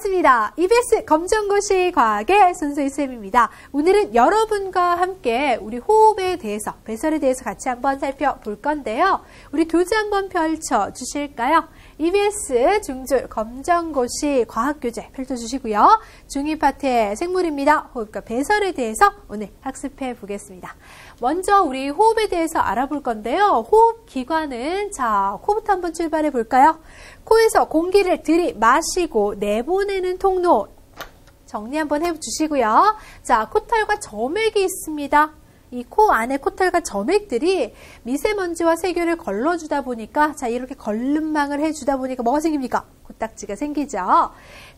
반갑습니다. EBS 검정고시 과학의 손소희 쌤입니다. 오늘은 여러분과 함께 우리 호흡에 대해서, 배설에 대해서 같이 한번 살펴볼 건데요. 우리 교재 한번 펼쳐 주실까요? EBS 중졸 검정고시 과학교재 펼쳐주시고요. 중2 파트의 생물입니다. 호흡과 배설에 대해서 오늘 학습해 보겠습니다. 먼저 우리 호흡에 대해서 알아볼 건데요. 호흡 기관은, 자, 코부터 한번 출발해 볼까요? 코에서 공기를 들이마시고 내보내는 통로 정리 한번 해주시고요. 자, 코털과 점액이 있습니다. 이 코 안에 코털과 점액들이 미세먼지와 세균을 걸러주다 보니까, 자, 이렇게 걸름망을 해주다 보니까 뭐가 생깁니까? 코딱지가 생기죠.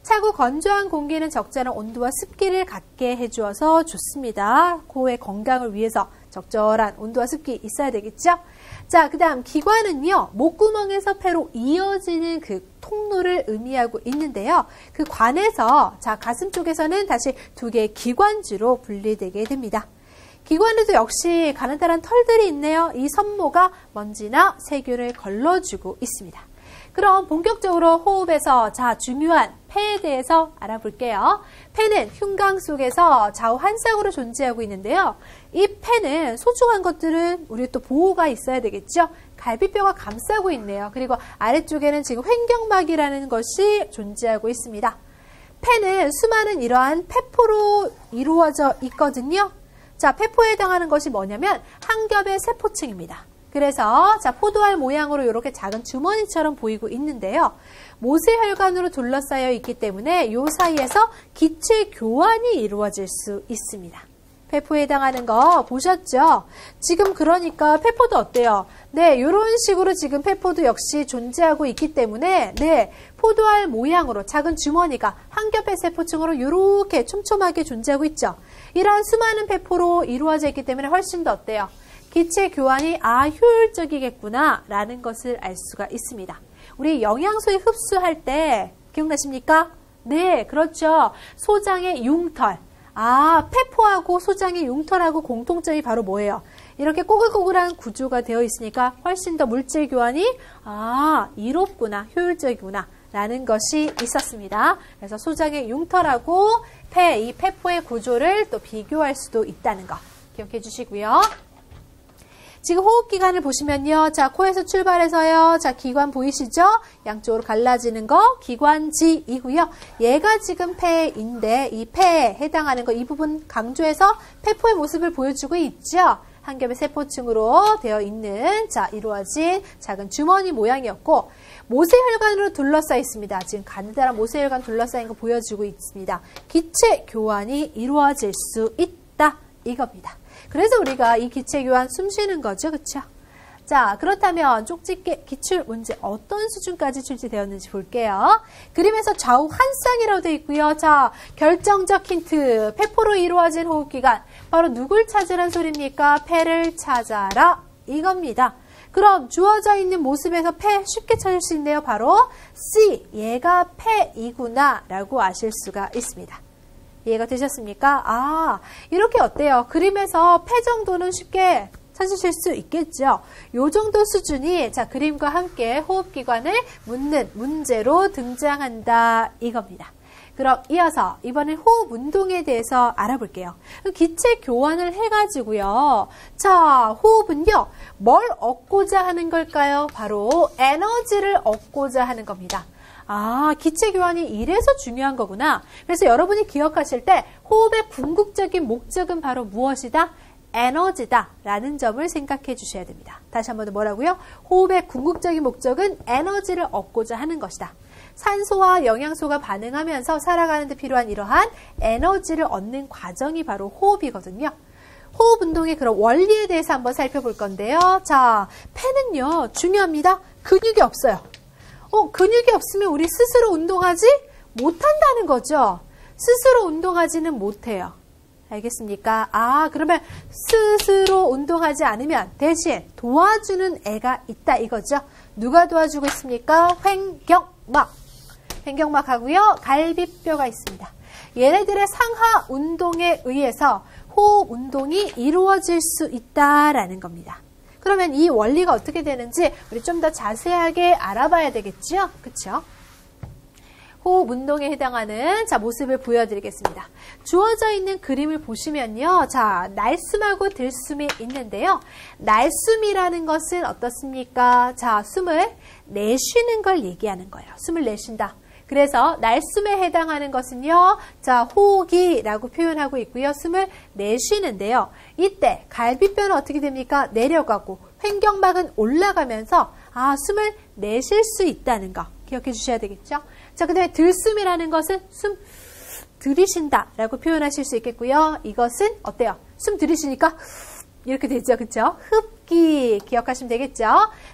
차고 건조한 공기는 적절한 온도와 습기를 갖게 해주어서 좋습니다. 코의 건강을 위해서 적절한 온도와 습기 있어야 되겠죠? 자, 그 다음 기관은요, 목구멍에서 폐로 이어지는 그 통로를 의미하고 있는데요. 그 관에서, 자, 가슴 쪽에서는 다시 두 개의 기관주로 분리되게 됩니다. 기관에도 역시 가느다란 털들이 있네요. 이 섬모가 먼지나 세균을 걸러주고 있습니다. 그럼 본격적으로 호흡에서, 자, 중요한 폐에 대해서 알아볼게요. 폐는 흉곽 속에서 좌우 한 쌍으로 존재하고 있는데요. 이 폐는 소중한 것들은 우리 또 보호가 있어야 되겠죠. 갈비뼈가 감싸고 있네요. 그리고 아래쪽에는 지금 횡격막이라는 것이 존재하고 있습니다. 폐는 수많은 이러한 폐포로 이루어져 있거든요. 자, 폐포에 해당하는 것이 뭐냐면 한 겹의 세포층입니다. 그래서, 자, 포도알 모양으로 이렇게 작은 주머니처럼 보이고 있는데요. 모세혈관으로 둘러싸여 있기 때문에 이 사이에서 기체 교환이 이루어질 수 있습니다. 폐포에 해당하는 거 보셨죠? 지금 그러니까 폐포도 어때요? 네, 이런 식으로 지금 폐포도 역시 존재하고 있기 때문에, 네, 포도알 모양으로 작은 주머니가 한 겹의 세포층으로 이렇게 촘촘하게 존재하고 있죠. 이러한 수많은 폐포로 이루어져 있기 때문에 훨씬 더 어때요? 기체 교환이 효율적이겠구나 라는 것을 알 수가 있습니다. 우리 영양소에 흡수할 때 기억나십니까? 네, 그렇죠. 소장의 융털. 폐포하고 소장의 융털하고 공통점이 바로 뭐예요? 이렇게 꼬글꼬글한 구조가 되어 있으니까 훨씬 더 물질 교환이 이롭구나, 효율적이구나 라는 것이 있었습니다. 그래서 소장의 융털하고 이 폐포의 구조를 또 비교할 수도 있다는 거 기억해 주시고요. 지금 호흡기관을 보시면요. 자, 코에서 출발해서요. 자, 기관 보이시죠? 양쪽으로 갈라지는 거 기관지이고요. 얘가 지금 폐인데 이 폐에 해당하는 거 이 부분 강조해서 폐포의 모습을 보여주고 있죠. 한 겹의 세포층으로 되어 있는, 자, 이루어진 작은 주머니 모양이었고, 모세혈관으로 둘러싸여 있습니다. 지금 가느다란 모세혈관 둘러싸인 거 보여주고 있습니다. 기체 교환이 이루어질 수 있다 이겁니다. 그래서 우리가 이 기체 교환 숨 쉬는 거죠. 그렇죠? 자, 그렇다면 쪽집게 기출 문제 어떤 수준까지 출제되었는지 볼게요. 그림에서 좌우 한 쌍이라고 되어 있고요. 자, 결정적 힌트. 폐포로 이루어진 호흡기관. 바로 누굴 찾으란 소리입니까? 폐를 찾아라. 이겁니다. 그럼 주어져 있는 모습에서 폐 쉽게 찾을 수 있네요. 바로 C. 얘가 폐이구나 라고 아실 수가 있습니다. 이해가 되셨습니까? 이렇게 어때요? 그림에서 폐 정도는 쉽게 찾으실 수 있겠죠. 요 정도 수준이, 자, 그림과 함께 호흡기관을 묻는 문제로 등장한다 이겁니다. 그럼 이어서 이번엔 호흡 운동에 대해서 알아볼게요. 기체 교환을 해가지고요. 자, 호흡은요, 뭘 얻고자 하는 걸까요? 바로 에너지를 얻고자 하는 겁니다. 기체 교환이 이래서 중요한 거구나. 그래서 여러분이 기억하실 때 호흡의 궁극적인 목적은 바로 무엇이다? 에너지다 라는 점을 생각해 주셔야 됩니다. 다시 한번 더 뭐라고요? 호흡의 궁극적인 목적은 에너지를 얻고자 하는 것이다. 산소와 영양소가 반응하면서 살아가는 데 필요한 이러한 에너지를 얻는 과정이 바로 호흡이거든요. 호흡 운동의 그런 원리에 대해서 한번 살펴볼 건데요. 자, 폐는요, 중요합니다. 근육이 없어요. 근육이 없으면 우리 스스로 운동하지 못한다는 거죠. 스스로 운동하지는 못해요. 알겠습니까? 그러면 스스로 운동하지 않으면 대신 도와주는 애가 있다 이거죠. 누가 도와주고 있습니까? 횡격막. 횡격막하고요. 갈비뼈가 있습니다. 얘네들의 상하 운동에 의해서 호흡 운동이 이루어질 수 있다라는 겁니다. 그러면 이 원리가 어떻게 되는지 우리 좀 더 자세하게 알아봐야 되겠죠? 그렇죠? 호흡 운동에 해당하는 자 모습을 보여드리겠습니다. 주어져 있는 그림을 보시면요. 자, 날숨하고 들숨이 있는데요. 날숨이라는 것은 어떻습니까? 자, 숨을 내쉬는 걸 얘기하는 거예요. 숨을 내쉰다. 그래서 날숨에 해당하는 것은요. 자, 호기라고 표현하고 있고요. 숨을 내쉬는데요. 이때 갈비뼈는 어떻게 됩니까? 내려가고 횡격막은 올라가면서 숨을 내쉴 수 있다는 거 기억해 주셔야 되겠죠? 자, 그 다음에 들숨이라는 것은 숨 들이쉰다 라고 표현하실 수 있겠고요. 이것은 어때요? 숨 들이쉬니까 이렇게 되죠. 그쵸? 흡기 기억하시면 되겠죠?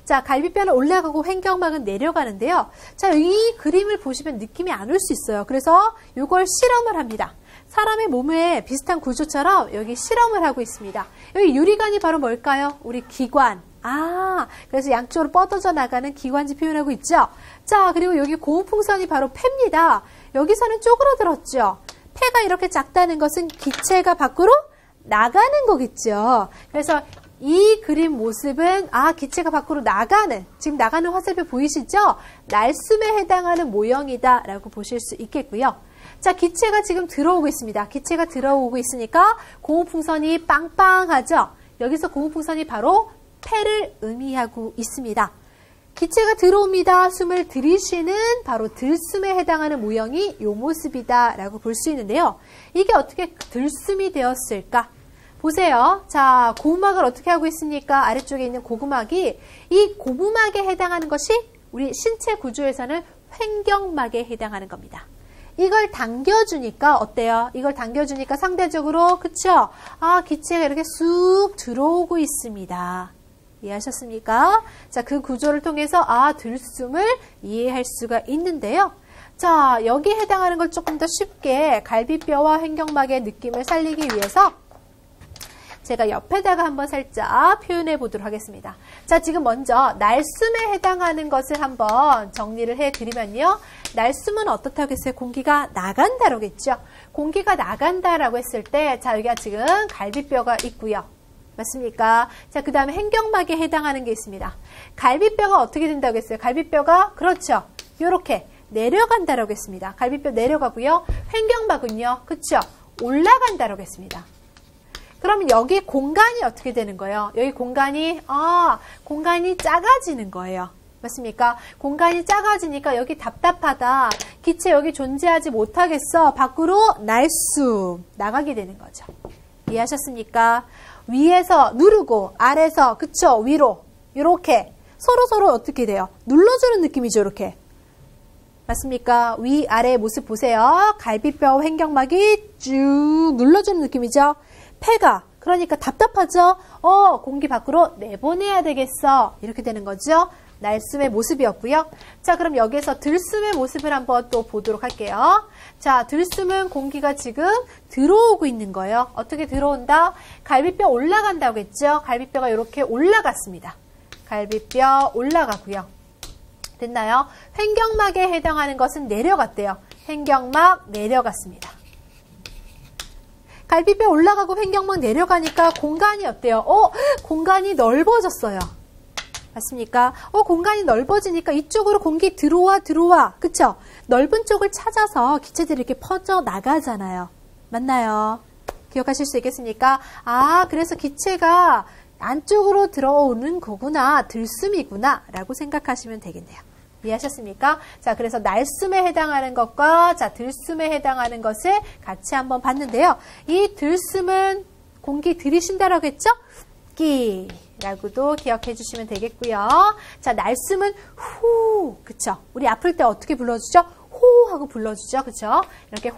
자, 갈비뼈는 올라가고 횡격막은 내려가는데요. 자, 이 그림을 보시면 느낌이 안 올 수 있어요. 그래서 이걸 실험을 합니다. 사람의 몸에 비슷한 구조처럼 여기 실험을 하고 있습니다. 여기 유리관이 바로 뭘까요? 우리 기관. 그래서 양쪽으로 뻗어져 나가는 기관지 표현하고 있죠. 자, 그리고 여기 고무풍선이 바로 폐입니다. 여기서는 쪼그라들었죠. 폐가 이렇게 작다는 것은 기체가 밖으로 나가는 거겠죠. 그래서 이 그림 모습은 기체가 밖으로 나가는, 지금 나가는 화살표 보이시죠? 날숨에 해당하는 모형이다 라고 보실 수 있겠고요. 자, 기체가 지금 들어오고 있습니다. 기체가 들어오고 있으니까 고무풍선이 빵빵하죠. 여기서 고무풍선이 바로 폐를 의미하고 있습니다. 기체가 들어옵니다. 숨을 들이쉬는 바로 들숨에 해당하는 모형이 이 모습이다 라고 볼 수 있는데요. 이게 어떻게 들숨이 되었을까? 보세요. 자, 고무막을 어떻게 하고 있습니까? 아래쪽에 있는 고구막이 이 고무막에 해당하는 것이 우리 신체 구조에서는 횡격막에 해당하는 겁니다. 이걸 당겨주니까 어때요? 이걸 당겨주니까 상대적으로 그쵸? 기체가 이렇게 쑥 들어오고 있습니다. 이해하셨습니까? 자, 그 구조를 통해서 들숨을 이해할 수가 있는데요. 자, 여기에 해당하는 걸 조금 더 쉽게 갈비뼈와 횡격막의 느낌을 살리기 위해서 제가 옆에다가 한번 살짝 표현해 보도록 하겠습니다. 자, 지금 먼저 날숨에 해당하는 것을 한번 정리를 해드리면요. 날숨은 어떻다고 했어요? 공기가 나간다라고했죠. 공기가 나간다라고 했을 때, 자, 여기가 지금 갈비뼈가 있고요. 맞습니까? 자, 그 다음에 횡격막에 해당하는 게 있습니다. 갈비뼈가 어떻게 된다고 했어요? 갈비뼈가, 그렇죠. 요렇게 내려간다라고 했습니다. 갈비뼈 내려가고요. 횡격막은요. 그쵸? 올라간다라고 했습니다. 그러면 여기 공간이 어떻게 되는 거예요? 여기 공간이 작아지는 거예요. 맞습니까? 공간이 작아지니까 여기 답답하다. 기체 여기 존재하지 못하겠어. 밖으로 날숨 나가게 되는 거죠. 이해하셨습니까? 위에서 누르고 아래서 그쵸? 위로 이렇게 서로 어떻게 돼요? 눌러주는 느낌이죠. 이렇게. 맞습니까? 위아래의 모습 보세요. 갈비뼈 횡격막이 쭉 눌러주는 느낌이죠. 폐가 그러니까 답답하죠. 공기 밖으로 내보내야 되겠어. 이렇게 되는 거죠. 날숨의 모습이었고요. 자, 그럼 여기서 들숨의 모습을 한번 또 보도록 할게요. 자, 들숨은 공기가 지금 들어오고 있는 거예요. 어떻게 들어온다? 갈비뼈 올라간다고 했죠. 갈비뼈가 이렇게 올라갔습니다. 갈비뼈 올라가고요. 됐나요? 횡격막에 해당하는 것은 내려갔대요. 횡격막 내려갔습니다. 갈비뼈 올라가고 횡격막 내려가니까 공간이 어때요? 공간이 넓어졌어요. 맞습니까? 공간이 넓어지니까 이쪽으로 공기 들어와. 그쵸? 넓은 쪽을 찾아서 기체들이 이렇게 퍼져 나가잖아요. 맞나요? 기억하실 수 있겠습니까? 그래서 기체가 안쪽으로 들어오는 거구나. 들숨이구나. 라고 생각하시면 되겠네요. 이해하셨습니까? 자, 그래서 날숨에 해당하는 것과 자, 들숨에 해당하는 것을 같이 한번 봤는데요. 이 들숨은 공기 들이쉰다라고 했죠? 흡기라고도 기억해 주시면 되겠고요. 자, 날숨은 후, 그쵸? 우리 아플 때 어떻게 불러주죠? 호 하고 불러주죠. 그쵸? 이렇게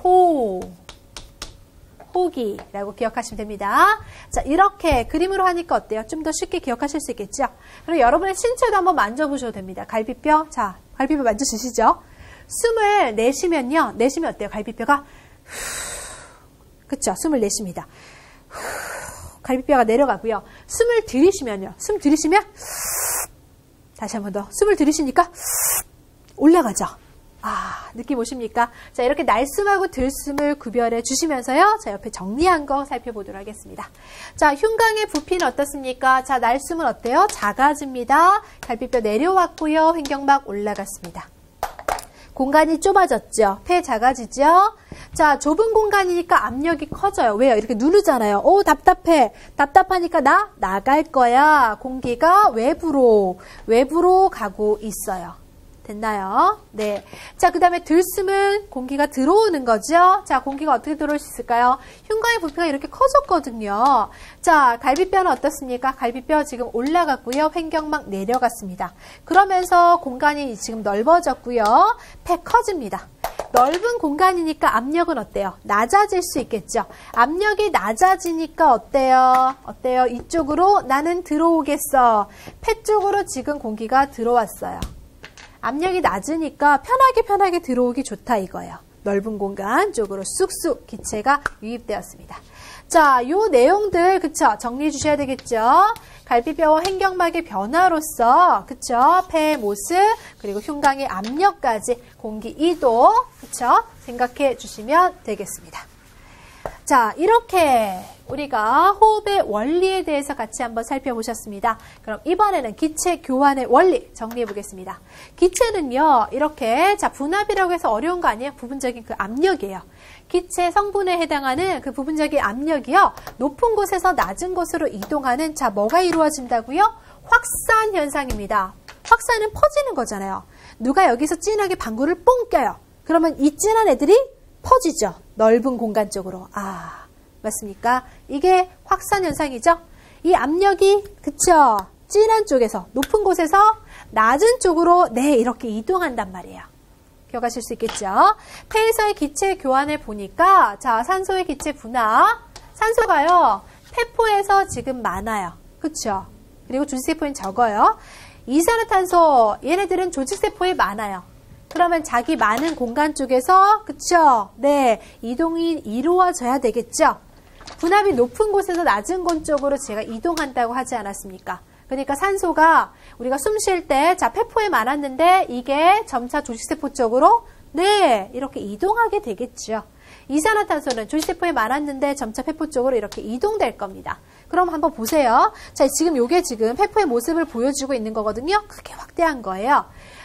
호기라고 기억하시면 됩니다. 자, 이렇게 그림으로 하니까 어때요? 좀 더 쉽게 기억하실 수 있겠죠? 그리고 여러분의 신체도 한번 만져보셔도 됩니다. 갈비뼈, 자, 갈비뼈 만져주시죠? 숨을 내쉬면요. 내쉬면 어때요? 갈비뼈가 그쵸? 숨을 내쉽니다. 갈비뼈가 내려가고요. 숨을 들이쉬면요. 숨 들이쉬면 다시 한 번 더. 숨을 들이쉬니까 올라가죠. 느낌 오십니까? 자, 이렇게 날숨하고 들숨을 구별해 주시면서요. 자, 옆에 정리한 거 살펴보도록 하겠습니다. 자, 흉곽의 부피는 어떻습니까? 자, 날숨은 어때요? 작아집니다. 갈비뼈 내려왔고요. 횡격막 올라갔습니다. 공간이 좁아졌죠. 폐 작아지죠. 자, 좁은 공간이니까 압력이 커져요. 왜요? 이렇게 누르잖아요. 오, 답답해. 답답하니까 나 나갈 거야. 공기가 외부로 가고 있어요. 됐나요? 네. 자, 그 다음에 들숨은 공기가 들어오는 거죠. 자, 공기가 어떻게 들어올 수 있을까요? 흉곽의 부피가 이렇게 커졌거든요. 자, 갈비뼈는 어떻습니까? 갈비뼈 지금 올라갔고요. 횡격막 내려갔습니다. 그러면서 공간이 지금 넓어졌고요. 폐 커집니다. 넓은 공간이니까 압력은 어때요? 낮아질 수 있겠죠. 압력이 낮아지니까 어때요? 이쪽으로 나는 들어오겠어. 폐 쪽으로 지금 공기가 들어왔어요. 압력이 낮으니까 편하게 들어오기 좋다 이거예요. 넓은 공간 쪽으로 쑥쑥 기체가 유입되었습니다. 자, 요 내용들 그쵸? 정리해 주셔야 되겠죠? 갈비뼈와 횡격막의 변화로서 그쵸? 폐의 모습 그리고 흉곽의 압력까지 공기 이동 그쵸? 생각해 주시면 되겠습니다. 자, 이렇게 우리가 호흡의 원리에 대해서 같이 한번 살펴보셨습니다. 그럼 이번에는 기체 교환의 원리 정리해 보겠습니다. 기체는요, 이렇게 자 분압이라고 해서 어려운 거 아니에요? 부분적인 그 압력이에요. 기체 성분에 해당하는 그 부분적인 압력이요, 높은 곳에서 낮은 곳으로 이동하는 자 뭐가 이루어진다고요? 확산 현상입니다. 확산은 퍼지는 거잖아요. 누가 여기서 진하게 방구를 뽕 껴요. 그러면 이 진한 애들이 퍼지죠. 넓은 공간 쪽으로. 아, 맞습니까? 이게 확산 현상이죠. 이 압력이 그쵸? 진한 쪽에서 높은 곳에서 낮은 쪽으로 네 이렇게 이동한단 말이에요. 기억하실 수 있겠죠? 폐에서의 기체 교환을 보니까 자 산소의 기체 분화. 산소가요 폐포에서 지금 많아요. 그쵸? 그리고 조직세포엔 적어요. 이산화탄소 얘네들은 조직세포에 많아요. 그러면 자기 많은 공간 쪽에서 그쵸? 네, 이동이 이루어져야 되겠죠? 분압이 높은 곳에서 낮은 곳 쪽으로 제가 이동한다고 하지 않았습니까? 그러니까 산소가 우리가 숨 쉴 때 자 폐포에 많았는데 이게 점차 조직세포 쪽으로 네, 이렇게 이동하게 되겠죠. 이산화탄소는 조직세포에 많았는데 점차 폐포 쪽으로 이렇게 이동될 겁니다. 그럼 한번 보세요. 자, 지금 요게 지금 폐포의 모습을 보여주고 있는 거거든요. 크게 확대한 거예요.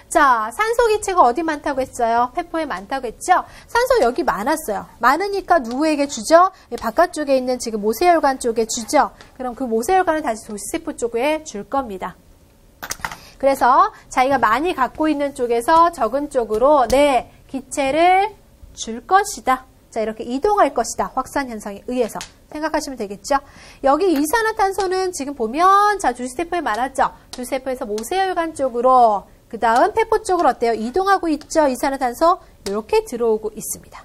자, 산소 기체가 어디 많다고 했어요? 폐포에 많다고 했죠? 산소 여기 많았어요. 많으니까 누구에게 주죠? 바깥쪽에 있는 지금 모세혈관 쪽에 주죠? 그럼 그 모세혈관을 다시 조직세포 쪽에 줄 겁니다. 그래서 자기가 많이 갖고 있는 쪽에서 적은 쪽으로 네, 기체를 줄 것이다. 자, 이렇게 이동할 것이다. 확산 현상에 의해서. 생각하시면 되겠죠? 여기 이산화탄소는 지금 보면 자, 조직세포에 많았죠? 조직세포에서 모세혈관 쪽으로 그 다음 폐포 쪽으로 어때요? 이동하고 있죠? 이산화탄소 이렇게 들어오고 있습니다.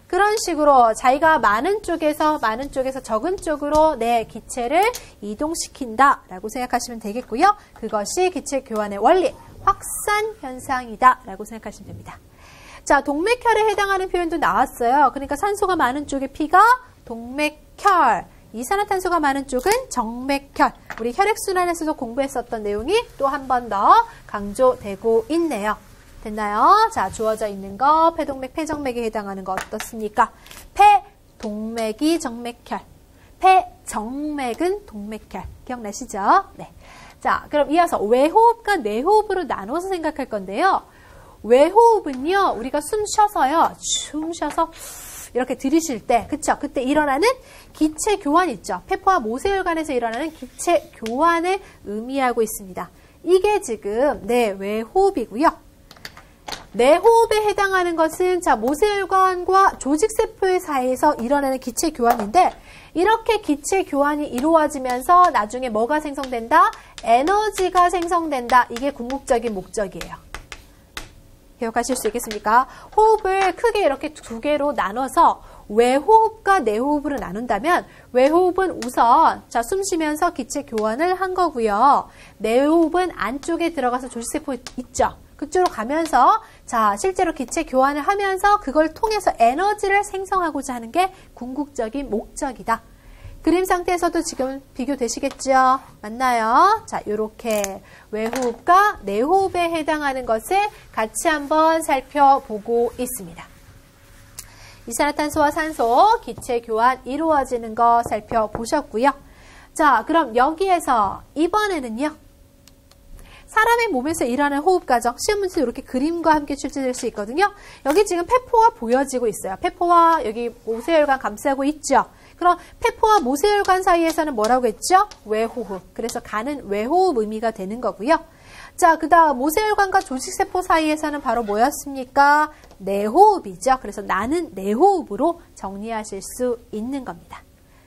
그런 식으로 자기가 많은 쪽에서 적은 쪽으로 내 기체를 이동시킨다 라고 생각하시면 되겠고요. 그것이 기체 교환의 원리, 확산 현상이다 라고 생각하시면 됩니다. 자, 동맥혈에 해당하는 표현도 나왔어요. 그러니까 산소가 많은 쪽의 피가 동맥혈, 이산화탄소가 많은 쪽은 정맥혈. 우리 혈액순환에서도 공부했었던 내용이 또 한 번 더 강조되고 있네요. 됐나요? 자, 주어져 있는 거 폐동맥, 폐정맥에 해당하는 거 어떻습니까? 폐동맥이 정맥혈, 폐정맥은 동맥혈. 기억나시죠? 네. 자, 그럼 이어서 외호흡과 내호흡으로 나눠서 생각할 건데요. 외호흡은요, 우리가 숨 쉬어서요, 이렇게 들이쉴 때, 그쵸? 그때 일어나는 기체 교환 있죠? 폐포와 모세혈관에서 일어나는 기체 교환을 의미하고 있습니다. 이게 지금 네, 외호흡이고요. 내호흡에 해당하는 것은 자, 모세혈관과 조직세포의 사이에서 일어나는 기체 교환인데 이렇게 기체 교환이 이루어지면서 나중에 뭐가 생성된다? 에너지가 생성된다. 이게 궁극적인 목적이에요. 기억하실 수 있겠습니까? 호흡을 크게 이렇게 두 개로 나눠서 외호흡과 내호흡으로 나눈다면 외호흡은 우선 자, 숨 쉬면서 기체 교환을 한 거고요. 내호흡은 안쪽에 들어가서 조직세포 있죠? 그쪽으로 가면서 자, 실제로 기체 교환을 하면서 그걸 통해서 에너지를 생성하고자 하는 게 궁극적인 목적이다. 그림 상태에서도 지금 비교되시겠죠? 맞나요? 자, 요렇게 외호흡과 내호흡에 해당하는 것을 같이 한번 살펴보고 있습니다. 이산화탄소와 산소, 기체 교환 이루어지는 거 살펴보셨고요. 자, 그럼 여기에서 이번에는요. 사람의 몸에서 일하는 호흡 과정, 시험 문제 이렇게 그림과 함께 출제될 수 있거든요. 여기 지금 폐포가 보여지고 있어요. 폐포와 여기 모세혈관 감싸고 있죠. 그럼 폐포와 모세혈관 사이에서는 뭐라고 했죠? 외호흡. 그래서 가는 외호흡 의미가 되는 거고요. 자, 그 다음 모세혈관과 조직세포 사이에서는 바로 뭐였습니까? 내호흡이죠. 그래서 나는 내호흡으로 정리하실 수 있는 겁니다.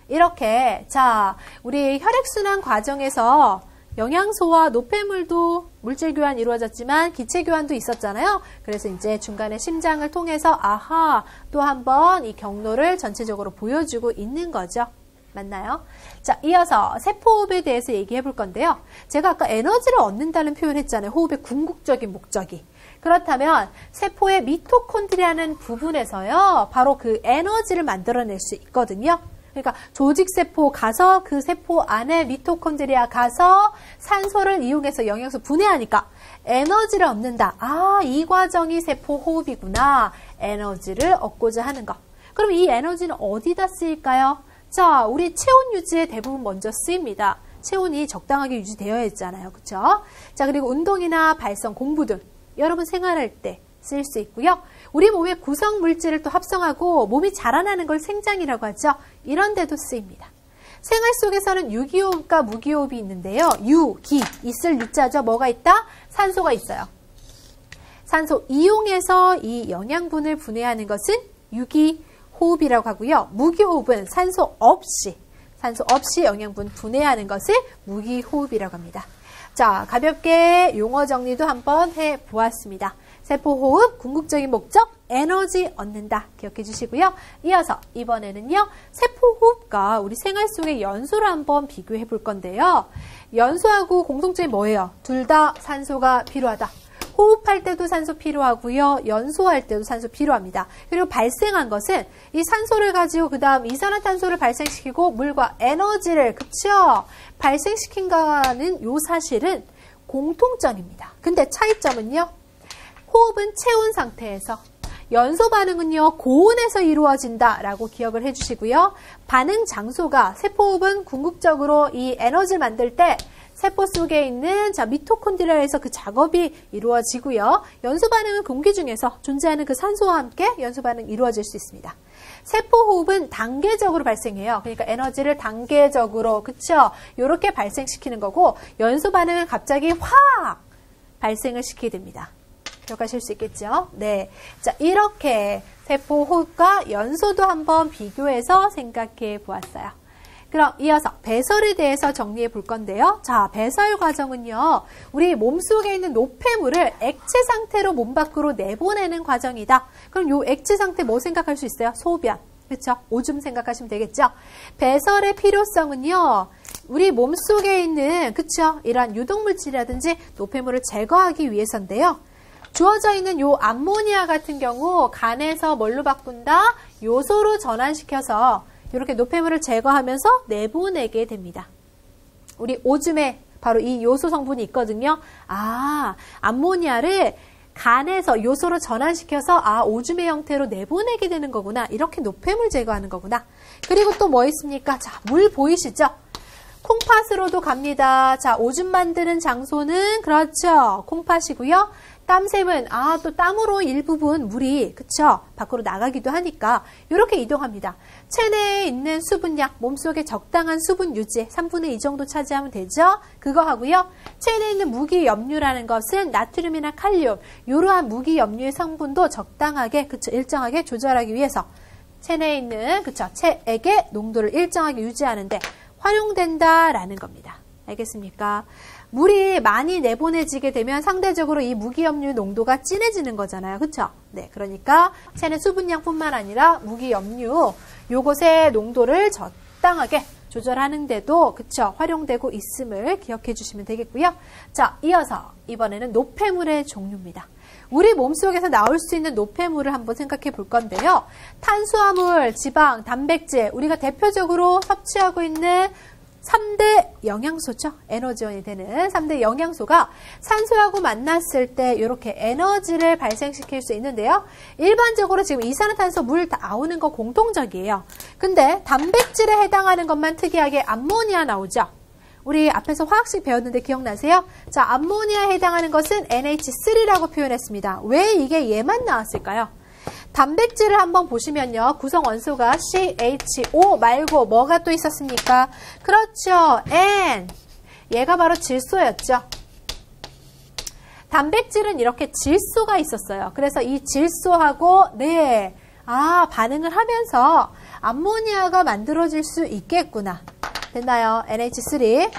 이렇게 자, 우리 혈액순환 과정에서 영양소와 노폐물도 물질 교환 이루어졌지만 기체 교환도 있었잖아요. 그래서 이제 중간에 심장을 통해서 아하, 또 한번 이 경로를 전체적으로 보여주고 있는 거죠. 맞나요? 자, 이어서 세포호흡에 대해서 얘기해 볼 건데요. 제가 아까 에너지를 얻는다는 표현을 했잖아요. 호흡의 궁극적인 목적이. 그렇다면 세포의 미토콘드리아라는 부분에서요. 바로 그 에너지를 만들어낼 수 있거든요. 그러니까 조직세포 가서 그 세포 안에 미토콘드리아 가서 산소를 이용해서 영양소 분해하니까 에너지를 얻는다. 아, 이 과정이 세포 호흡이구나. 에너지를 얻고자 하는 것. 그럼 이 에너지는 어디다 쓰일까요? 자, 우리 체온 유지에 대부분 먼저 쓰입니다. 체온이 적당하게 유지되어야 했잖아요. 그렇죠? 자, 그리고 운동이나 발성, 공부 등 여러분 생활할 때 쓸 수 있고요. 우리 몸의 구성 물질을 또 합성하고 몸이 자라나는 걸 생장이라고 하죠. 이런 데도 쓰입니다. 생활 속에서는 유기호흡과 무기호흡이 있는데요. 기, 있을 유자죠. 뭐가 있다? 산소가 있어요. 산소 이용해서 이 영양분을 분해하는 것은 유기호흡이라고 하고요. 무기호흡은 산소 없이 영양분 분해하는 것을 무기호흡이라고 합니다. 자, 가볍게 용어 정리도 한번 해보았습니다. 세포호흡, 궁극적인 목적, 에너지 얻는다. 기억해 주시고요. 이어서 이번에는요. 세포호흡과 우리 생활 속의 연소를 한번 비교해 볼 건데요. 연소하고 공통점이 뭐예요? 둘 다 산소가 필요하다. 호흡할 때도 산소 필요하고요. 연소할 때도 산소 필요합니다. 그리고 발생한 것은 이 산소를 가지고 그 다음 이산화탄소를 발생시키고 물과 에너지를 그쵸? 발생시킨다는 요 사실은 공통점입니다. 근데 차이점은요. 호흡은 체온 상태에서 연소 반응은요. 고온에서 이루어진다라고 기억을 해주시고요. 반응 장소가 세포호흡은 궁극적으로 이 에너지를 만들 때 세포 속에 있는 미토콘드리아에서 그 작업이 이루어지고요. 연소 반응은 공기 중에서 존재하는 그 산소와 함께 연소 반응이 이루어질 수 있습니다. 세포 호흡은 단계적으로 발생해요. 그러니까 에너지를 단계적으로 그쵸? 이렇게 발생시키는 거고 연소 반응은 갑자기 확 발생을 시키게 됩니다. 기억하실 수 있겠죠? 네. 자, 이렇게 세포 호흡과 연소도 한번 비교해서 생각해 보았어요. 그럼 이어서 배설에 대해서 정리해 볼 건데요. 자, 배설 과정은요. 우리 몸속에 있는 노폐물을 액체 상태로 몸 밖으로 내보내는 과정이다. 그럼 요 액체 상태 뭐 생각할 수 있어요? 소변. 그렇죠? 오줌 생각하시면 되겠죠? 배설의 필요성은요. 우리 몸속에 있는 그렇죠? 이러한 유독물질이라든지 노폐물을 제거하기 위해서인데요. 주어져 있는 요 암모니아 같은 경우 간에서 뭘로 바꾼다? 요소로 전환시켜서 이렇게 노폐물을 제거하면서 내보내게 됩니다. 우리 오줌에 바로 이 요소 성분이 있거든요. 아, 암모니아를 간에서 요소로 전환시켜서 오줌의 형태로 내보내게 되는 거구나. 이렇게 노폐물 제거하는 거구나. 그리고 또 뭐 있습니까? 자, 물 보이시죠? 콩팥으로도 갑니다. 자, 오줌 만드는 장소는 그렇죠. 콩팥이고요. 땀샘은 또 땀으로 일부분 물이 그쵸 밖으로 나가기도 하니까 이렇게 이동합니다. 체내에 있는 수분량, 몸속에 적당한 수분 유지 3분의 2 정도 차지하면 되죠. 그거 하고요. 체내에 있는 무기염류라는 것은 나트륨이나 칼륨 이러한 무기염류의 성분도 적당하게 그쵸 일정하게 조절하기 위해서 체내에 있는 그쵸 체액의 농도를 일정하게 유지하는데 활용된다라는 겁니다. 알겠습니까? 물이 많이 내보내지게 되면 상대적으로 이 무기염류 농도가 진해지는 거잖아요. 그쵸? 네, 그러니까 체내 수분량뿐만 아니라 무기염류 요것의 농도를 적당하게 조절하는데도 그쵸? 활용되고 있음을 기억해 주시면 되겠고요. 자, 이어서 이번에는 노폐물의 종류입니다. 우리 몸속에서 나올 수 있는 노폐물을 한번 생각해 볼 건데요. 탄수화물, 지방, 단백질 우리가 대표적으로 섭취하고 있는 3대 영양소죠. 에너지원이 되는 3대 영양소가 산소하고 만났을 때 이렇게 에너지를 발생시킬 수 있는데요. 일반적으로 지금 이산화탄소, 물 다 나오는 거 공통적이에요. 근데 단백질에 해당하는 것만 특이하게 암모니아 나오죠. 우리 앞에서 화학식 배웠는데 기억나세요? 자, 암모니아에 해당하는 것은 NH3라고 표현했습니다. 왜 이게 얘만 나왔을까요? 단백질을 한번 보시면요. 구성 원소가 CHO 말고 뭐가 또 있었습니까? 그렇죠. N. 얘가 바로 질소였죠. 단백질은 이렇게 질소가 있었어요. 그래서 이 질소하고 반응을 하면서 암모니아가 만들어질 수 있겠구나. 됐나요? NH3.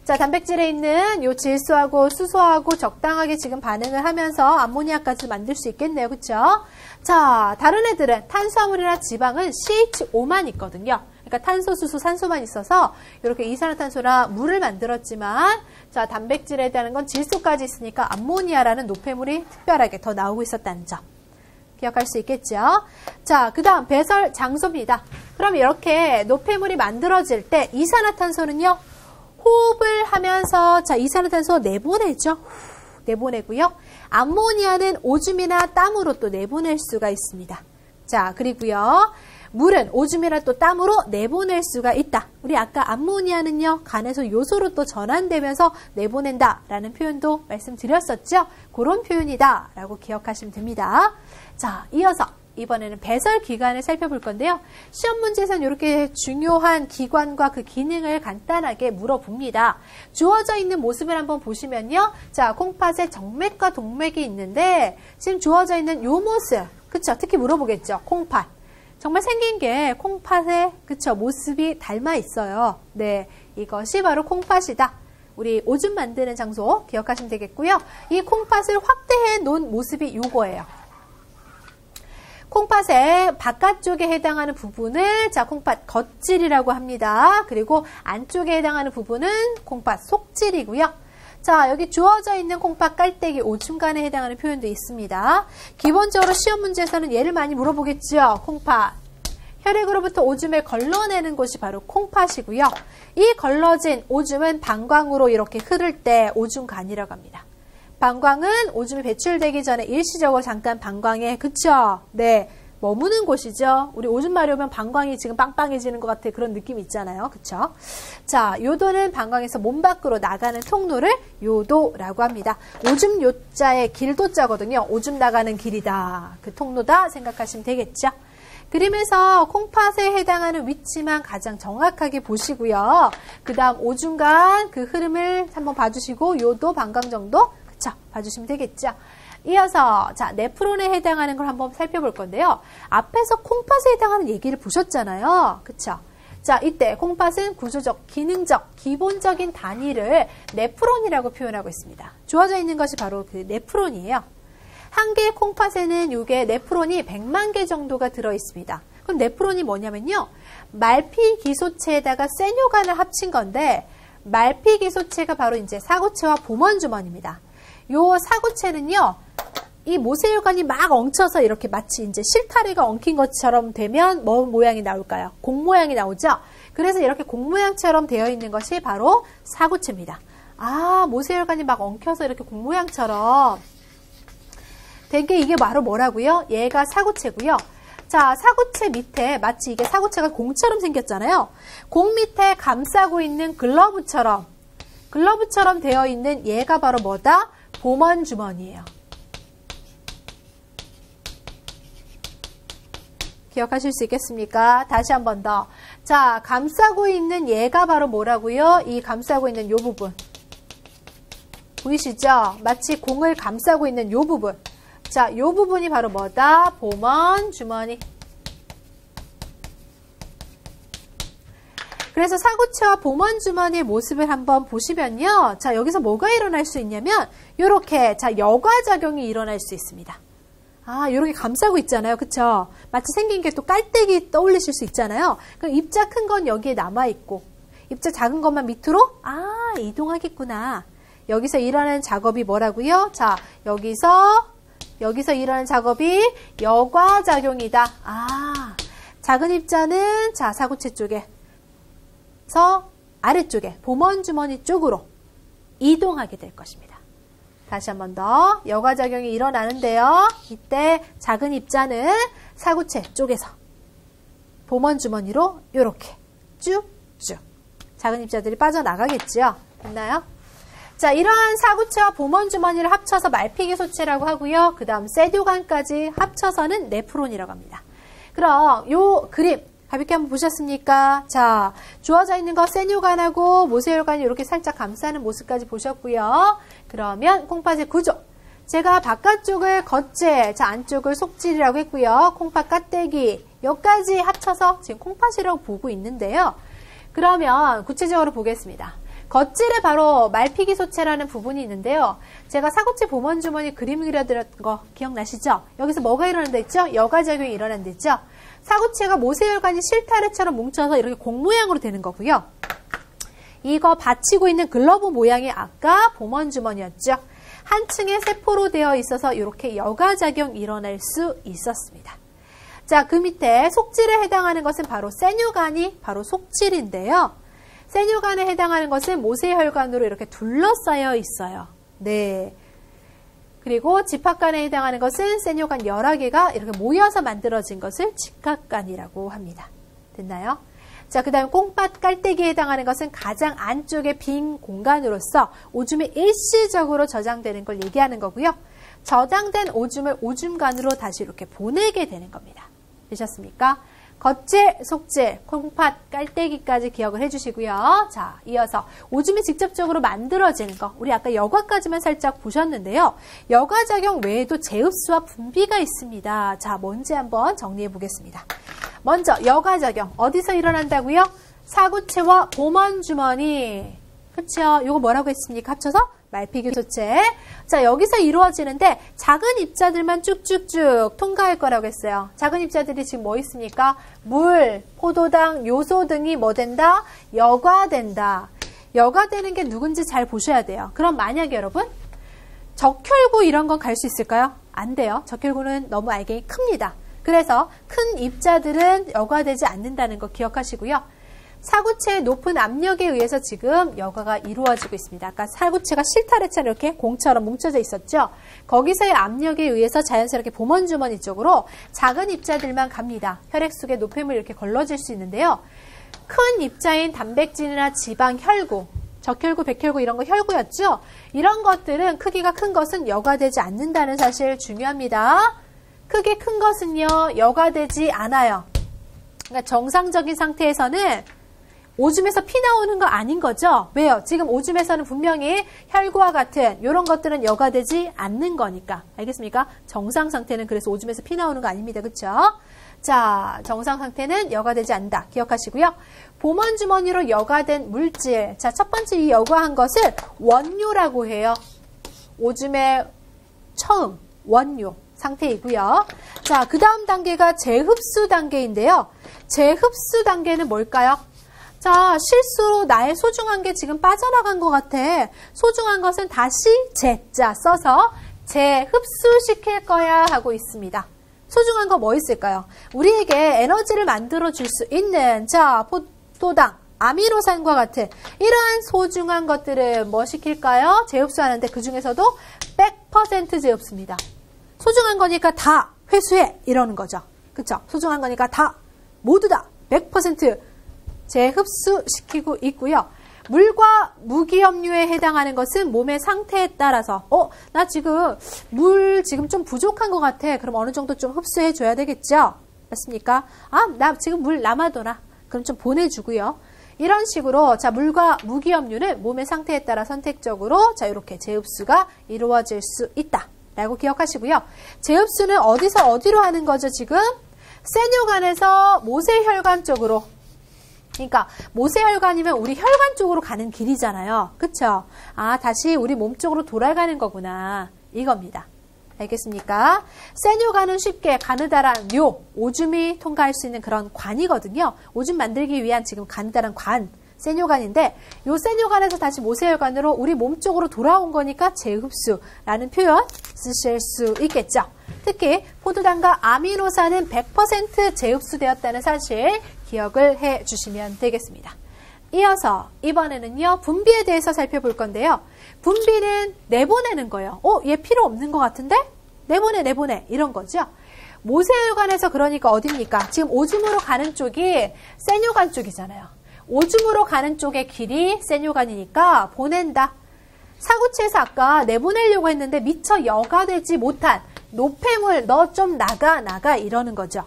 자, 단백질에 있는 요 질소하고 수소하고 적당하게 지금 반응을 하면서 암모니아까지 만들 수 있겠네요. 그쵸? 자, 다른 애들은 탄수화물이나 지방은 CHO만 있거든요. 그러니까 탄소, 수소, 산소만 있어서 이렇게 이산화탄소나 물을 만들었지만 자, 단백질에 해당하는 건 질소까지 있으니까 암모니아라는 노폐물이 특별하게 더 나오고 있었다는 점. 기억할 수 있겠죠? 자, 그 다음 배설 장소입니다. 그럼 이렇게 노폐물이 만들어질 때 이산화탄소는요. 호흡을 하면서 자, 이산화탄소 내보내죠. 내보내고요. 암모니아는 오줌이나 땀으로 또 내보낼 수가 있습니다. 자, 그리고요. 물은 오줌이나 또 땀으로 내보낼 수가 있다. 우리 아까 암모니아는요. 간에서 요소로 또 전환되면서 내보낸다라는 표현도 말씀드렸었죠. 그런 표현이다 라고 기억하시면 됩니다. 자, 이어서 이번에는 배설 기관을 살펴볼 건데요. 시험 문제에서는 이렇게 중요한 기관과 그 기능을 간단하게 물어봅니다. 주어져 있는 모습을 한번 보시면요. 자, 콩팥에 정맥과 동맥이 있는데 지금 주어져 있는 요 모습, 그쵸? 특히 물어보겠죠. 콩팥. 정말 생긴 게 콩팥의 그쵸? 모습이 닮아 있어요. 네, 이것이 바로 콩팥이다. 우리 오줌 만드는 장소 기억하시면 되겠고요. 이 콩팥을 확대해 놓은 모습이 요거예요. 콩팥의 바깥쪽에 해당하는 부분을 자, 콩팥 겉질이라고 합니다. 그리고 안쪽에 해당하는 부분은 콩팥 속질이고요. 자, 여기 주어져 있는 콩팥 깔때기 오줌간에 해당하는 표현도 있습니다. 기본적으로 시험 문제에서는 얘를 많이 물어보겠죠. 콩팥. 혈액으로부터 오줌을 걸러내는 곳이 바로 콩팥이고요. 이 걸러진 오줌은 방광으로 이렇게 흐를 때 오줌간이라고 합니다. 방광은 오줌이 배출되기 전에 일시적으로 잠깐 방광에 그쵸? 네, 머무는 곳이죠. 우리 오줌 마려우면 방광이 지금 빵빵해지는 것 같아 그런 느낌 있잖아요. 그쵸? 자, 요도는 방광에서 몸 밖으로 나가는 통로를 요도라고 합니다. 오줌 요자의 길도자거든요. 오줌 나가는 길이다. 그 통로다 생각하시면 되겠죠? 그림에서 콩팥에 해당하는 위치만 가장 정확하게 보시고요. 그 다음 오줌간 그 흐름을 한번 봐주시고 요도 방광 정도 자, 봐주시면 되겠죠. 이어서 자, 네프론에 해당하는 걸 한번 살펴볼 건데요. 앞에서 콩팥에 해당하는 얘기를 보셨잖아요. 그쵸? 자, 이때 콩팥은 구조적, 기능적, 기본적인 단위를 네프론이라고 표현하고 있습니다. 주어져 있는 것이 바로 그 네프론이에요. 한 개의 콩팥에는 이게 네프론이 100만 개 정도가 들어 있습니다. 그럼 네프론이 뭐냐면요. 말피기소체에다가 세뇨간을 합친 건데 말피기소체가 바로 이제 사구체와 보먼주머니입니다. 요 사구체는요, 이 모세혈관이 막 엉쳐서 이렇게 마치 이제 실타래가 엉킨 것처럼 되면 뭐 모양이 나올까요? 공 모양이 나오죠? 그래서 이렇게 공 모양처럼 되어 있는 것이 바로 사구체입니다. 아, 모세혈관이 막 엉켜서 이렇게 공 모양처럼 된 게 이게 바로 뭐라고요? 얘가 사구체고요. 자, 사구체 밑에 마치 이게 사구체가 공처럼 생겼잖아요. 공 밑에 감싸고 있는 글러브처럼 되어 있는 얘가 바로 뭐다? 보먼주머니예요. 기억하실 수 있겠습니까? 다시 한 번 더. 자, 감싸고 있는 얘가 바로 뭐라고요? 이 감싸고 있는 요 부분. 보이시죠? 마치 공을 감싸고 있는 요 부분. 자, 요 부분이 바로 뭐다? 보먼주머니. 그래서 사구체와 보먼주머니의 모습을 한번 보시면요. 자, 여기서 뭐가 일어날 수 있냐면 요렇게 자, 여과작용이 일어날 수 있습니다. 아, 요렇게 감싸고 있잖아요. 그쵸? 마치 생긴 게 또 깔때기 떠올리실 수 있잖아요. 그럼 입자 큰 건 여기에 남아있고 입자 작은 것만 밑으로 이동하겠구나. 여기서 일어나는 작업이 뭐라고요? 자, 여기서 일어나는 작업이 여과작용이다. 아, 작은 입자는 자, 사구체 쪽에 아래쪽에 보먼주머니 쪽으로 이동하게 될 것입니다. 다시 한 번 더 여과작용이 일어나는데요. 이때 작은 입자는 사구체 쪽에서 보먼주머니로 이렇게 쭉쭉 작은 입자들이 빠져나가겠죠. 됐나요? 자, 이러한 사구체와 봄원주머니를 합쳐서 말피기 소체라고 하고요. 그 다음 세뇨관까지 합쳐서는 네프론이라고 합니다. 그럼 요 그림 가볍게 한번 보셨습니까? 자, 주어져 있는 거 세뇨관하고 모세혈관이 이렇게 살짝 감싸는 모습까지 보셨고요. 그러면 콩팥의 구조. 제가 바깥쪽을 겉질, 자 안쪽을 속질이라고 했고요. 콩팥 깍대기 여기까지 합쳐서 지금 콩팥이라고 보고 있는데요. 그러면 구체적으로 보겠습니다. 겉질에 바로 말피기 소체라는 부분이 있는데요. 제가 사구체 봄원주머니 그림 그려드렸던 거 기억나시죠? 여기서 뭐가 일어난다 했죠? 여과작용이 일어난다 했죠? 사구체가 모세혈관이 실타래처럼 뭉쳐서 이렇게 공 모양으로 되는 거고요. 이거 받치고 있는 글러브 모양이 아까 봄원주머니였죠? 한 층의 세포로 되어 있어서 이렇게 여과작용이 일어날 수 있었습니다. 자, 그 밑에 속질에 해당하는 것은 바로 세뇨관이 바로 속질인데요. 세뇨관에 해당하는 것은 모세혈관으로 이렇게 둘러싸여 있어요. 네. 그리고 집합관에 해당하는 것은 세뇨관 여러 개가 이렇게 모여서 만들어진 것을 직합관이라고 합니다. 됐나요? 자, 그 다음 콩팥 깔때기에 해당하는 것은 가장 안쪽의 빈 공간으로서 오줌이 일시적으로 저장되는 걸 얘기하는 거고요. 저장된 오줌을 오줌관으로 다시 이렇게 보내게 되는 겁니다. 되셨습니까? 겉질, 속질, 콩팥, 깔때기까지 기억을 해주시고요. 자, 이어서 오줌이 직접적으로 만들어지는 거. 우리 아까 여과까지만 살짝 보셨는데요. 여과작용 외에도 재흡수와 분비가 있습니다. 자, 뭔지 한번 정리해 보겠습니다. 먼저 여과작용. 어디서 일어난다고요? 사구체와 봄원주머니. 그쵸? 이거 뭐라고 했습니까? 합쳐서? 말피기 소체. 자, 여기서 이루어지는데 작은 입자들만 쭉쭉쭉 통과할 거라고 했어요. 작은 입자들이 지금 뭐 있습니까? 물, 포도당, 요소 등이 뭐 된다? 여과된다. 여과되는 게 누군지 잘 보셔야 돼요. 그럼 만약에 여러분 적혈구 이런 건 갈 수 있을까요? 안 돼요. 적혈구는 너무 알갱이 큽니다. 그래서 큰 입자들은 여과되지 않는다는 거 기억하시고요. 사구체의 높은 압력에 의해서 지금 여과가 이루어지고 있습니다. 아까 사구체가 실타래처럼 이렇게 공처럼 뭉쳐져 있었죠. 거기서의 압력에 의해서 자연스럽게 봄원주머니 쪽으로 작은 입자들만 갑니다. 혈액 속에 노폐물이 이렇게 걸러질 수 있는데요. 큰 입자인 단백질이나 지방, 혈구, 적혈구, 백혈구 이런 거 혈구였죠. 이런 것들은 크기가 큰 것은 여과되지 않는다는 사실 중요합니다. 크기 큰 것은요 여과되지 않아요. 그러니까 정상적인 상태에서는 오줌에서 피 나오는 거 아닌 거죠? 왜요? 지금 오줌에서는 분명히 혈구와 같은 이런 것들은 여과되지 않는 거니까. 알겠습니까? 정상 상태는 그래서 오줌에서 피 나오는 거 아닙니다. 그렇죠? 자, 정상 상태는 여과되지 않는다. 기억하시고요. 봄원주머니로 여과된 물질. 자, 첫 번째 이 여과한 것을 원료라고 해요. 오줌의 처음 원료 상태이고요. 자, 그 다음 단계가 재흡수 단계인데요. 재흡수 단계는 뭘까요? 자, 실수로 나의 소중한 게 지금 빠져나간 것 같아. 소중한 것은 다시 재자 써서 재흡수시킬 거야 하고 있습니다. 소중한 거 뭐 있을까요? 우리에게 에너지를 만들어줄 수 있는 자, 포도당, 아미노산과 같은 이러한 소중한 것들을 뭐 시킬까요? 재흡수하는데 그 중에서도 100% 재흡수입니다. 소중한 거니까 다 회수해 이러는 거죠. 그쵸? 소중한 거니까 다 모두 다 100% 재흡수시키고 있고요. 물과 무기염류에 해당하는 것은 몸의 상태에 따라서 나 지금 물 지금 좀 부족한 것 같아. 그럼 어느 정도 좀 흡수해 줘야 되겠죠? 맞습니까? 나 지금 물 남아도나. 그럼 좀 보내주고요. 이런 식으로 자 물과 무기염류는 몸의 상태에 따라 선택적으로 자 이렇게 재흡수가 이루어질 수 있다. 라고 기억하시고요. 재흡수는 어디서 어디로 하는 거죠 지금? 세뇨관에서 모세혈관 쪽으로. 그러니까 모세혈관이면 우리 혈관 쪽으로 가는 길이잖아요. 그쵸? 다시 우리 몸 쪽으로 돌아가는 거구나. 이겁니다. 알겠습니까? 세뇨관은 쉽게 가느다란 요 오줌이 통과할 수 있는 그런 관이거든요. 오줌 만들기 위한 지금 가느다란 관. 세뇨관인데 요 세뇨관에서 다시 모세혈관으로 우리 몸 쪽으로 돌아온 거니까 재흡수라는 표현 쓰실 수 있겠죠. 특히 포도당과 아미노산은 100% 재흡수되었다는 사실 기억을 해 주시면 되겠습니다. 이어서 이번에는요 분비에 대해서 살펴볼 건데요. 분비는 내보내는 거예요. 얘 필요 없는 것 같은데? 내보내 이런 거죠. 모세혈관에서 그러니까 어딥니까? 지금 오줌으로 가는 쪽이 세뇨관 쪽이잖아요. 오줌으로 가는 쪽의 길이 센요간이니까 보낸다. 사구체에서 아까 내보내려고 했는데 미처 여과되지 못한 노폐물 너 좀 나가 이러는 거죠.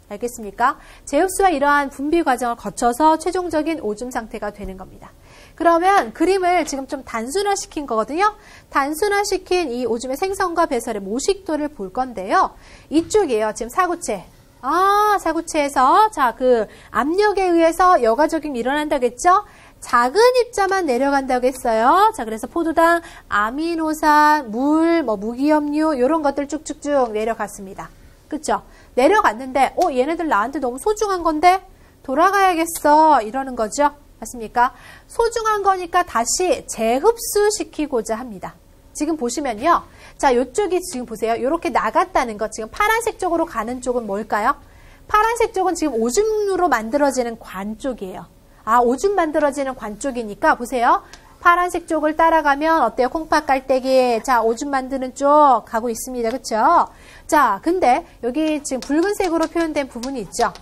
알겠습니까? 제흡수와 이러한 분비 과정을 거쳐서 최종적인 오줌 상태가 되는 겁니다. 그러면 그림을 지금 좀 단순화시킨 거거든요. 단순화시킨 이 오줌의 생성과 배설의 모식도를 볼 건데요. 이쪽이에요. 지금 사구체. 사구체에서 자, 그 압력에 의해서 여과적용이 일어난다겠죠? 작은 입자만 내려간다고 했어요. 자, 그래서 포도당, 아미노산, 물, 무기염류 이런 것들 쭉쭉쭉 내려갔습니다. 그쵸? 내려갔는데 얘네들 나한테 너무 소중한 건데 돌아가야겠어 이러는 거죠. 맞습니까? 소중한 거니까 다시 재흡수시키고자 합니다. 지금 보시면요. 자, 이쪽이 지금 보세요. 이렇게 나갔다는 것. 지금 파란색 쪽으로 가는 쪽은 뭘까요? 파란색 쪽은 지금 오줌으로 만들어지는 관 쪽이에요. 오줌 만들어지는 관 쪽이니까 보세요. 파란색 쪽을 따라가면 어때요? 콩팥 깔때기. 자, 오줌 만드는 쪽 가고 있습니다. 그쵸? 자, 근데 여기 지금 붉은색으로 표현된 부분이 있죠?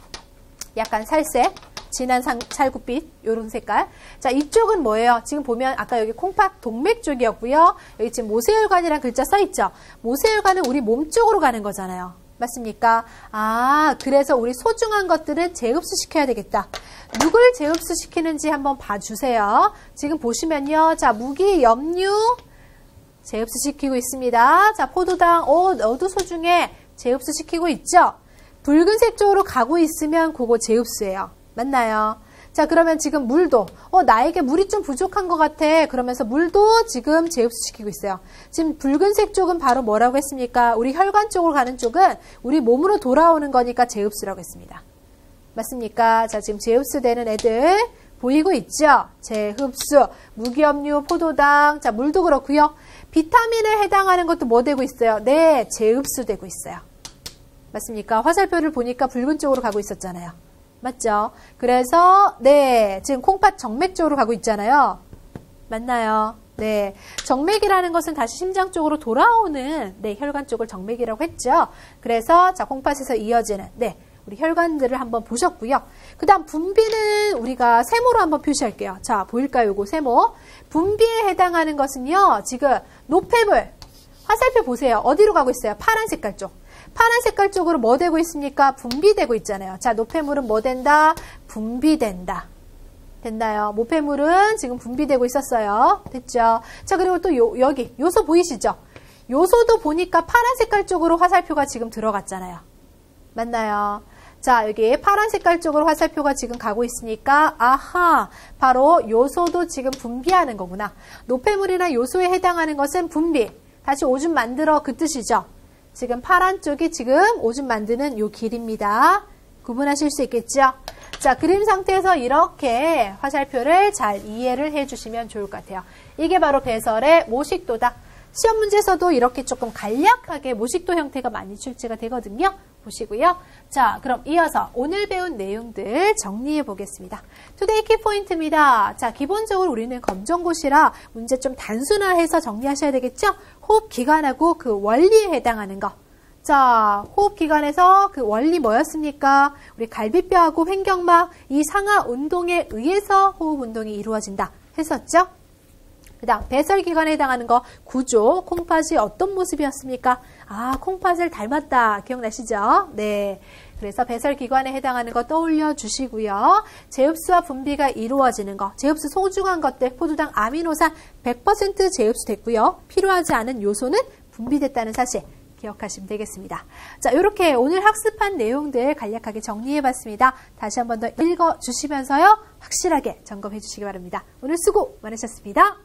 약간 살색, 진한 살구빛, 요런 색깔. 자, 이쪽은 뭐예요? 지금 보면 아까 여기 콩팥 동맥 쪽이었고요. 여기 지금 모세혈관이라는 글자 써있죠? 모세혈관은 우리 몸 쪽으로 가는 거잖아요. 맞습니까? 그래서 우리 소중한 것들은 재흡수시켜야 되겠다. 누굴 재흡수시키는지 한번 봐주세요. 지금 보시면요. 자, 무기, 염류 재흡수시키고 있습니다. 자, 포도당, 너도 소중해. 재흡수시키고 있죠? 붉은색 쪽으로 가고 있으면 그거 재흡수예요. 맞나요? 자, 그러면 지금 물도 나에게 물이 좀 부족한 것 같아. 그러면서 물도 지금 재흡수시키고 있어요. 지금 붉은색 쪽은 바로 뭐라고 했습니까? 우리 혈관 쪽으로 가는 쪽은 우리 몸으로 돌아오는 거니까 재흡수라고 했습니다. 맞습니까? 자, 지금 재흡수되는 애들 보이고 있죠? 재흡수, 무기염류, 포도당, 자, 물도 그렇고요. 비타민에 해당하는 것도 뭐 되고 있어요? 네, 재흡수되고 있어요. 맞습니까? 화살표를 보니까 붉은 쪽으로 가고 있었잖아요. 맞죠? 그래서 네, 지금 콩팥 정맥 쪽으로 가고 있잖아요. 맞나요? 네, 정맥이라는 것은 다시 심장 쪽으로 돌아오는 혈관 쪽을 정맥이라고 했죠. 그래서 자, 콩팥에서 이어지는 우리 혈관들을 한번 보셨고요. 그 다음 분비는 우리가 세모로 한번 표시할게요. 자, 보일까요? 요거 세모. 분비에 해당하는 것은요. 지금 노폐물. 화살표 보세요. 어디로 가고 있어요? 파란 색깔 쪽. 파란 색깔 쪽으로 뭐 되고 있습니까? 분비되고 있잖아요. 자, 노폐물은 뭐 된다? 분비된다. 됐나요? 노폐물은 지금 분비되고 있었어요. 됐죠? 자, 그리고 또 여기 요소 보이시죠? 요소도 보니까 파란 색깔 쪽으로 화살표가 지금 들어갔잖아요. 맞나요? 자, 여기 파란 색깔 쪽으로 화살표가 지금 가고 있으니까 바로 요소도 지금 분비하는 거구나. 노폐물이나 요소에 해당하는 것은 분비. 다시 오줌 만들어 그 뜻이죠. 지금 파란 쪽이 지금 오줌 만드는 요 길입니다. 구분하실 수 있겠죠? 자, 그림 상태에서 이렇게 화살표를 잘 이해를 해주시면 좋을 것 같아요. 이게 바로 배설의 모식도다. 시험 문제에서도 이렇게 조금 간략하게 모식도 형태가 많이 출제가 되거든요. 보시고요. 자, 그럼 이어서 오늘 배운 내용들 정리해 보겠습니다. 투데이 키포인트입니다. 자, 기본적으로 우리는 검정고시라 문제 좀 단순화해서 정리하셔야 되겠죠? 호흡기관하고 그 원리에 해당하는 거. 자, 호흡기관에서 그 원리 뭐였습니까? 우리 갈비뼈하고 횡격막 이 상하 운동에 의해서 호흡 운동이 이루어진다 했었죠? 그 다음 배설기관에 해당하는 거 구조, 콩팥이 어떤 모습이었습니까? 콩팥을 닮았다. 기억나시죠? 네. 그래서 배설기관에 해당하는 거 떠올려 주시고요. 재흡수와 분비가 이루어지는 거, 재흡수 소중한 것들, 포도당, 아미노산 100% 재흡수됐고요. 필요하지 않은 요소는 분비됐다는 사실 기억하시면 되겠습니다. 자, 이렇게 오늘 학습한 내용들 간략하게 정리해봤습니다. 다시 한 번 더 읽어주시면서요. 확실하게 점검해 주시기 바랍니다. 오늘 수고 많으셨습니다.